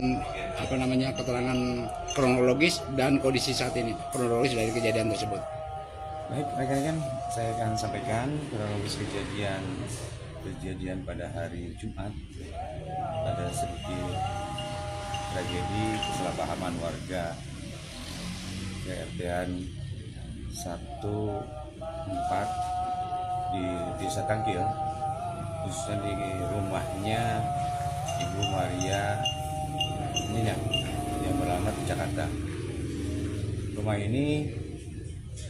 keterangan kronologis dan kondisi saat ini, kronologis dari kejadian tersebut. Baik, rekan-rekan, saya akan sampaikan kronologis kejadian pada hari Jumat. Ada sedikit tragedi kesalahpahaman warga RT-an 14 di Desa Tangkil, khususnya di rumahnya Ibu Maria Nina yang beralamat di Jakarta. Rumah ini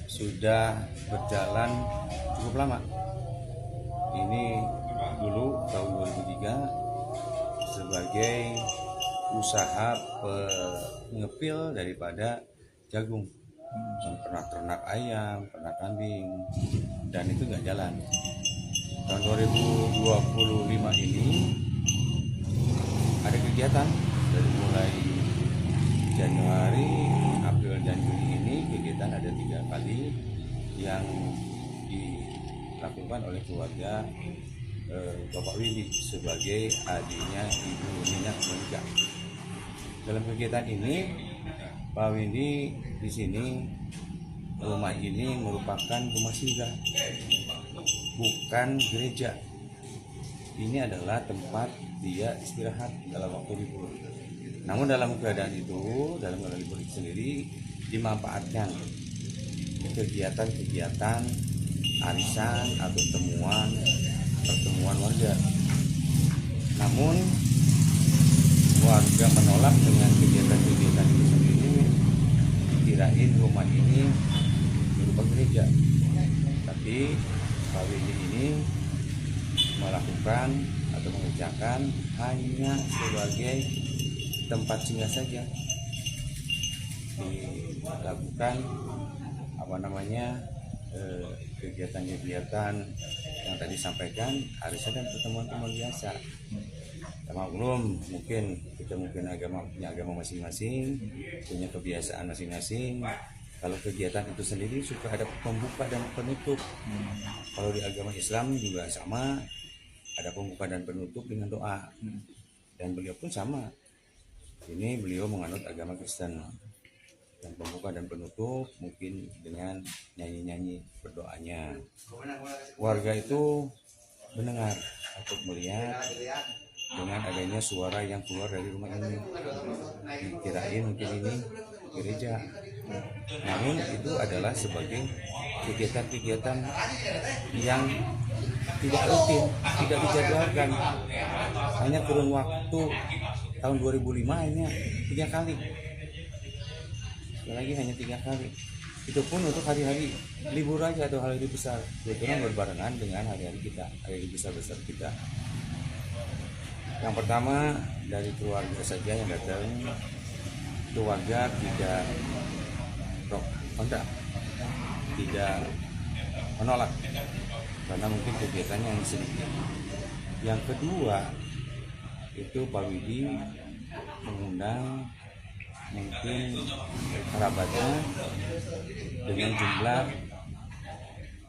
sudah berjalan cukup lama. Ini dulu tahun 2003 sebagai usaha pengepil daripada jagung, pernah ternak ayam, ternak kambing, dan itu nggak jalan. Tahun 2025 ini ada kegiatan dari mulai Januari, April, dan Juli ini. Kegiatan ada 3 kali yang dilakukan oleh keluarga Bapak Windy sebagai adiknya Ibu Nina Monika. Dalam kegiatan ini, Pak Windy di sini, rumah ini merupakan rumah singgah, bukan gereja. Ini adalah tempat dia istirahat dalam waktu libur. Namun dalam keadaan libur itu sendiri dimanfaatkan kegiatan-kegiatan arisan atau pertemuan warga. Namun warga menolak dengan kegiatan-kegiatan itu sendiri, dikirain rumah ini berupa gereja. Tapi Pak Windy ini melakukan atau mengerjakan hanya sebagai tempat singgah saja. Dilakukan kegiatan-kegiatan yang tadi sampaikan, arisan dan pertemuan-pertemuan biasa. Ya maklum, mungkin kita punya agama masing-masing, punya kebiasaan masing-masing. Kalau kegiatan itu sendiri suka ada pembuka dan penutup. Kalau di agama Islam juga sama, ada pembuka dan penutup dengan doa. Dan beliau pun sama. Ini beliau menganut agama Kristen. Dan pembuka dan penutup mungkin dengan nyanyi-nyanyi berdoanya. Warga itu mendengar atau melihat dengan adanya suara yang keluar dari rumah ini. Dikirain mungkin ini gereja. Namun itu adalah sebagai kegiatan-kegiatan yang tidak rutin, tidak dijadwalkan. Hanya kurun waktu tahun 2005 hanya 3 kali. Lagi hanya 3 kali. Itu pun untuk hari-hari libur aja atau hari besar. Kebetulan berbarengan dengan hari-hari kita, hari besar-besar kita. Yang pertama dari keluarga saja yang datang, keluarga tidak kontra, tidak menolak karena mungkin kegiatannya yang sedikit. Yang kedua itu Pak Windy mengundang mungkin kerabatnya dengan jumlah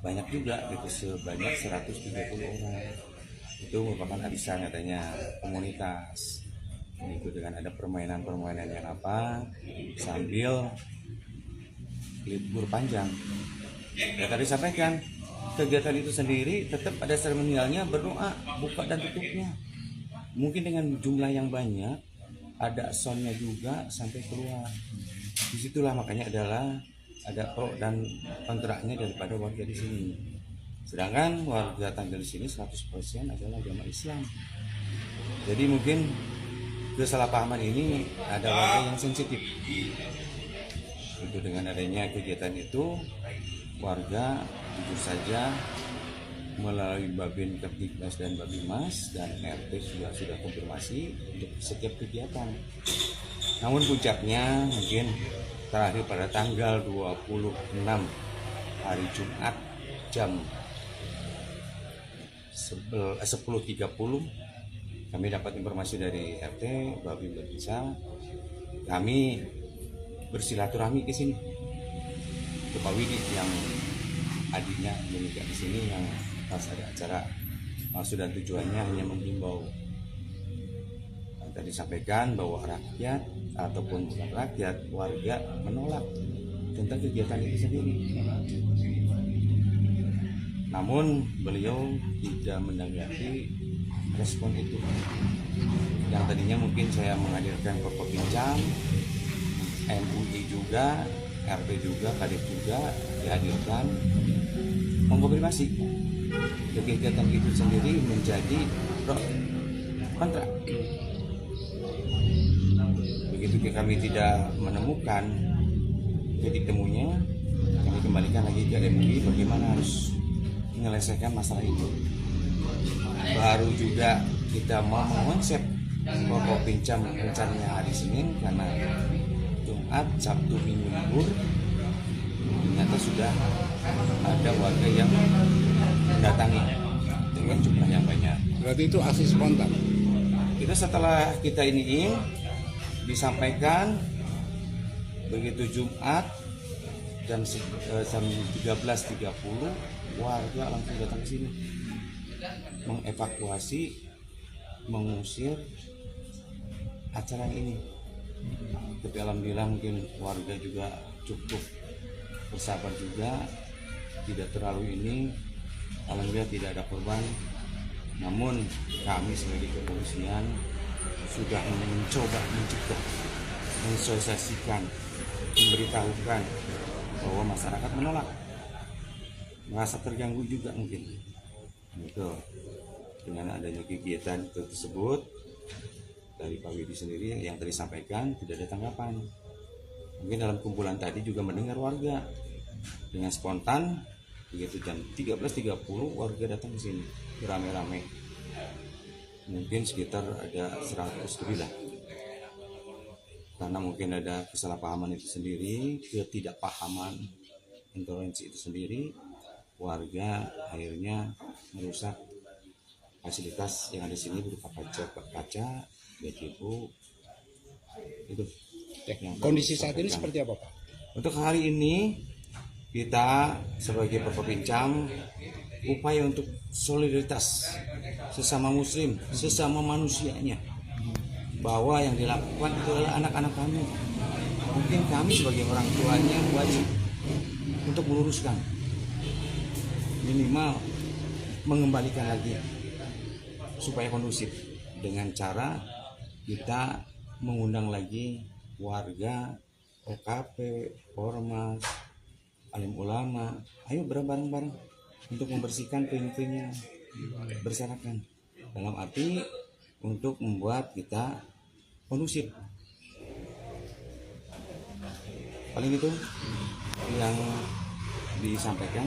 banyak juga, itu sebanyak 130 orang. Itu merupakan arisan katanya komunitas. Itu dengan ada permainan yang sambil libur panjang. Ya tadi sampaikan, kegiatan itu sendiri tetap ada seremonialnya, berdoa, buka dan tutupnya. Mungkin dengan jumlah yang banyak, ada soundnya juga sampai keluar. Disitulah makanya ada pro dan kontraknya daripada warga di sini. Sedangkan warga Tangkil di sini 100% adalah agama Islam. Jadi mungkin kesalahpahaman ini ada warga yang sensitif. Itu dengan adanya kegiatan itu, warga jujur saja melalui Babin Kepdiknas dan Babimas dan RT sudah konfirmasi untuk setiap kegiatan. Namun puncaknya mungkin terakhir pada tanggal 26 hari Jumat jam 10.30 kami dapat informasi dari RT Babin Babinsa. Kami bersilaturahmi ke sini ke Pak Windy yang adiknya menikah di sini, yang pas ada acara. Maksud dan tujuannya hanya menghimbau Tadi sampaikan bahwa rakyat ataupun bukan rakyat, warga menolak tentang kegiatan itu sendiri. Namun beliau tidak menanggapi respon itu. Yang tadinya mungkin saya menghadirkan Forkopimcam, MUI juga, RT juga, Kadep juga dihadirkan mengkonfirmasi kegiatan itu sendiri menjadi pro kontra. Begitu kami tidak menemukan titik temunya, kami kembalikan lagi ke MUI bagaimana harus menyelesaikan masalah itu. Baru juga kita mau mengonsep Forkopimcam rencananya hari Senin karena Jumat, Sabtu, Minggu libur. Ternyata sudah ada warga yang mendatangi dengan jumlah yang banyak. Berarti itu aksi spontan. Kita setelah kita iniin disampaikan begitu Jumat jam 13.30 warga langsung datang ke sini mengevakuasi, mengusir acara ini. Tapi alhamdulillah mungkin warga juga cukup bersabar juga, tidak terlalu ini. Alhamdulillah tidak ada korban. Namun kami sebagai kepolisian sudah mencoba mencegah, mensosialisasikan, memberitahukan bahwa masyarakat menolak, merasa terganggu juga mungkin. Itu dengan adanya kegiatan tersebut dari Pak Widi sendiri yang tadi sampaikan tidak ada tanggapan. Mungkin dalam kumpulan tadi juga mendengar warga dengan spontan begitu jam 13.30 warga datang ke sini beramai-ramai. Mungkin sekitar ada 100 lebih lah. Karena mungkin ada kesalahpahaman itu sendiri, ketidakpahaman, intoleransi itu sendiri, warga akhirnya merusak fasilitas yang ada di sini berupa kaca, gazebo. Itu. Kondisi saat ini seperti apa, Pak? Untuk hari ini kita sebagai Forkopimcam upaya untuk solidaritas sesama muslim, sesama manusianya, bahwa yang dilakukan itu adalah anak-anak kami. Mungkin kami sebagai orang tuanya wajib untuk meluruskan, minimal mengembalikan lagi supaya kondusif dengan cara kita mengundang lagi warga, OKP, Ormas, alim ulama, ayo bareng-bareng untuk membersihkan puing-puing yang berserakan, dalam arti untuk membuat kita kondusif. Paling itu yang disampaikan.